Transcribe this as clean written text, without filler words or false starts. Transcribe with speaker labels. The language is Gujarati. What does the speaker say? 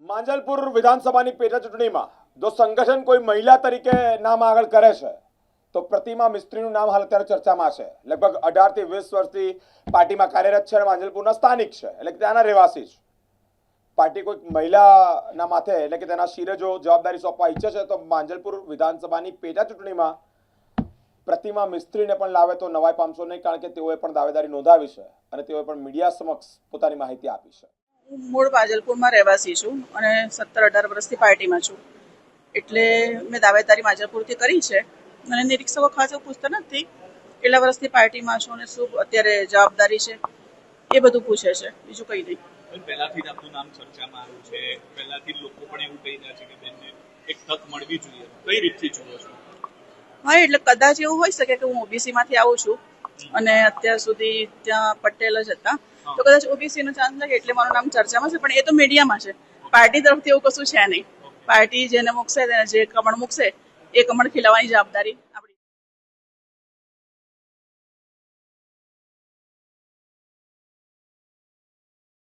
Speaker 1: માંજલપુર વિધાનસભાની પેટા ચૂંટણીમાં જો સંગઠન કોઈ મહિલા તરીકે નામ આગળ કરે છે તો પ્રતિમા મિસ્ત્રીનું નામ હાલ અત્યારે ચર્ચામાં છે. લગભગ 18 થી 20 વર્ષથી પાર્ટીમાં કાર્યરત છે અને માંજલપુરના સ્થાનિક છે, એટલે કે ત્યાંના રહેવાસી છે. પાર્ટી કોઈ મહિલાના માથે એટલે કે તેના શિરે જો જવાબદારી સોંપવા ઈચ્છે છે તો માંજલપુર વિધાનસભાની પેટા ચૂંટણીમાં પ્રતિમા મિસ્ત્રીને પણ લાવે તો નવાઈ પામશો નહીં, કારણ કે તેઓએ પણ દાવેદારી નોંધાવી છે અને તેઓએ પણ મીડિયા સમક્ષ પોતાની માહિતી આપી છે.
Speaker 2: હું મૂળ માંજલપુરમાં રહેવાસી છું અને 17-18 વર્ષથી પાર્ટીમાં છું, એટલે મેં દાવેદારી માંજલપુરથી કરી છે. અને નિરીક્ષકો ખાસ એવું પૂછતા નથી કેટલા વર્ષથી પાર્ટીમાં છું અને શું અત્યારે જવાબદારી છે, એ બધું પૂછે છે, બીજું કંઈ નહીં.
Speaker 3: પહેલાથી જ આપનું નામ ચર્ચામાં આવ્યું છે, પહેલાથી લોકો પણ એવું કહી રહ્યા છે કે બેનને એક તક મળવી જોઈએ, કઈ રીતથી જુઓ છો?
Speaker 2: હા, એટલે કદાચ એવું હોઈ શકે કે હું ઓબીસીમાંથી આવું છું અને અત્યાર સુધી ત્યાં પટેલ જ હતા, તો કદાચ ઓબીસીનો ચાન્સ લાગે એટલે મારું નામ ચર્ચામાં છે. પણ એ તો મીડિયામાં છે, પાર્ટી તરફથી એવું કશું છે નહીં. પાર્ટી જેને મૂકશે તેને જે કમળ મૂકશે એ કમળ ખીલાવવાની જવાબદારી